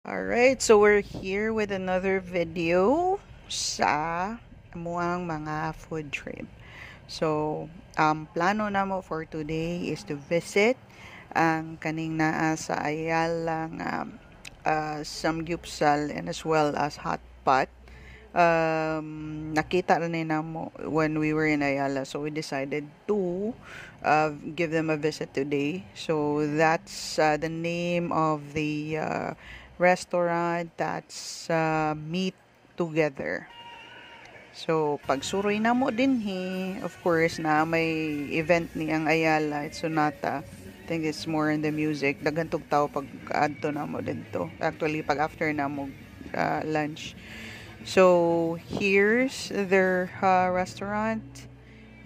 Alright, so we're here with another video sa amuang mga food trip. So, plano namo for today is to visit ang kaning naa sa Ayala nga samgyupsal and as well as hot pot. Nakita na namo when we were in Ayala, so we decided to give them a visit today. So that's the name of the restaurant. That's Meet Together. So pagsuroy na mo din of course na may event ni ang Ayala at Sonata. I think it's more in the music. Dagantog tao pag adto na mo dito. Actually pag after na mo lunch. So here's their restaurant.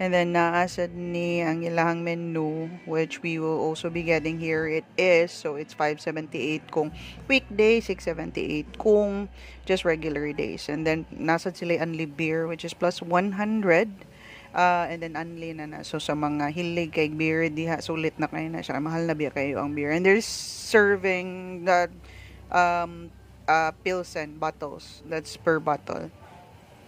And then naasad ni ang ilahang menu, which we will also be getting here. It is, so it's 578 kung weekday, 678 kung just regular days. And then nasad sila only beer, which is plus 100. And then unli na. So sa mga hilig kay beer, diha sulit na kayo na siya. Mahal na biya kayo ang beer. And there's serving that pilsen bottles. That's per bottle.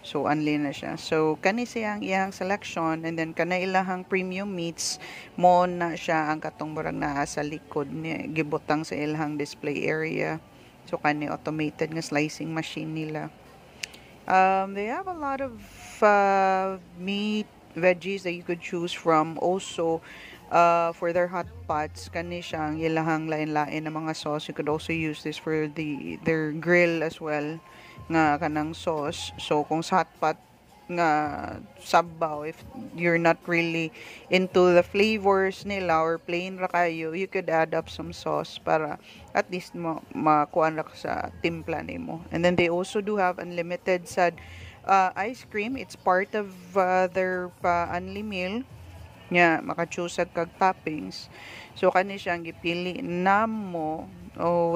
So, unli na siya. So, kani siyang iyang selection and then kana ilahang premium meats mo na siya ang katong murag naa sa likod ni gibutang sa ilahang display area. So, kani automated nga slicing machine nila. They have a lot of meat, veggies that you could choose from. Also, for their hot pots, kani siyang ilahang lain-lain na mga sauce. You could also use this for their grill as well nga kanang sauce. So kung sa hot pot nga sabaw, if you're not really into the flavors nila or plain ra kayo, you could add up some sauce para at least makuan ra sa timpla nimo. And then they also do have unlimited sad ice cream. It's part of their unli meal nya maka-choose kag toppings. So kani siyang gipili namo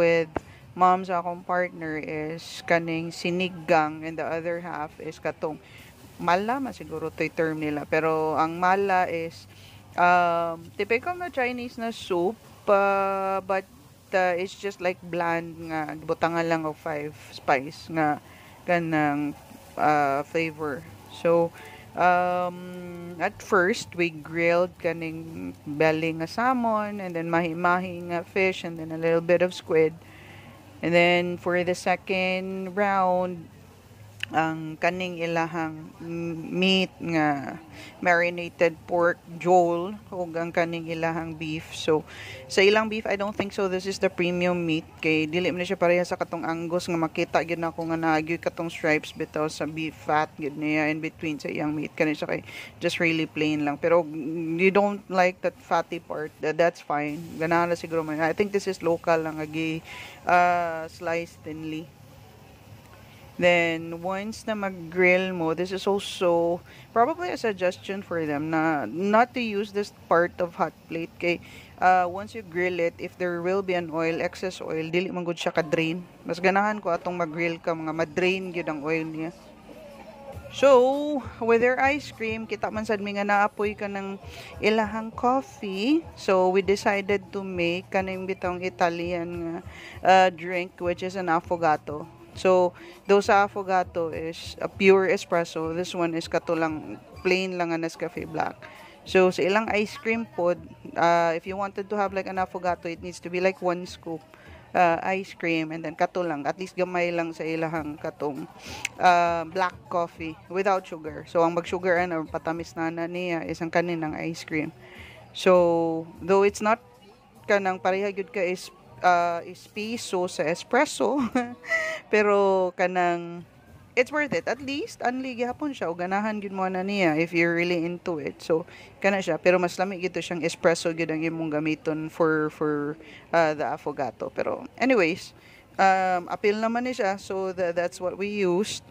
with mom sa akong partner is kaning sinigang and the other half is katong mala siguro to term nila, pero ang mala is typical na Chinese na soup, but it's just like bland nga butangan lang of 5 spice nga kanang flavor. So at first we grilled kaning belly nga salmon and then mahi-mahi nga fish and then a little bit of squid. And then for the second round, ang kaning ilahang meat nga marinated pork joel ug ang kaning ilahang beef. So sa ilang beef I don't think so this is the premium meat kay dili man siya pareha sa katong Angus nga makita gyud nako nga naagyo katong stripes bitaw sa beef fat gyud niya in between sa iyang meat kani siya kay just really plain lang, pero you don't like that fatty part, that's fine, ganahan na siguro man. I think this is local lang agi sliced thinly. Then, once na mag-grill mo, this is also probably a suggestion for them na not to use this part of hot plate. Kay, once you grill it, if there will be an oil, excess oil, dili man gud siya ka-drain. Mas ganahan ko atong mag-grill ka, mga ma-drain gyud ang oil niya. So, with their ice cream, kita man sad mi nga naapoy ka ng ilahang coffee. So, we decided to make kaning bitong Italian drink, which is an affogato. So, though sa affogato is a pure espresso, this one is katulang plain lang nga Nescafe Black. So, sa ilang ice cream pod, if you wanted to have like an affogato, it needs to be like 1 scoop ice cream and then katulang, at least gamay lang sa ilahang katong black coffee without sugar. So, ang mag-sugar or patamis na niya is ang kaninang ice cream. So, though it's not kanang pareha gyud ka is piso sa espresso pero kanang it's worth it, at least unli gihapon siya o ganahan gyud mo na niya if you're really into it. So kana siya, pero mas lami gito siyang espresso gyud ang imong gamiton for the affogato. Pero anyways, appeal naman ni siya, so that's what we used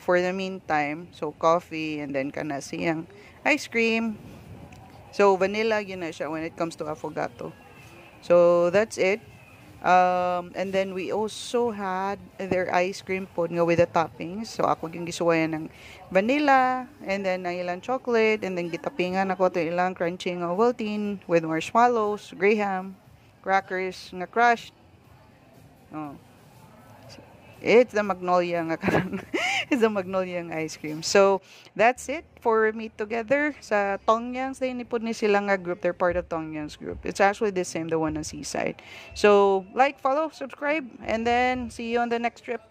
for the meantime. So coffee and then kana siyang ice cream. So vanilla yun na siya when it comes to affogato. So that's it. And then we also had their ice cream pod nga with the toppings. So ako yung gisuwayan ng vanilla and then ang ilang chocolate and then gitapingan ako to ilang crunchy nga Ovaltine with marshmallows, graham, crackers nga crushed. Oh. It's the magnolia nga karang it's the magnolia nga ice cream. So that's it for Meet Together sa Tongyang's. They nipod ni sila nga group. They're part of Tongyang's group. It's actually the same, the one on Seaside. So like, follow, subscribe, and then see you on the next trip.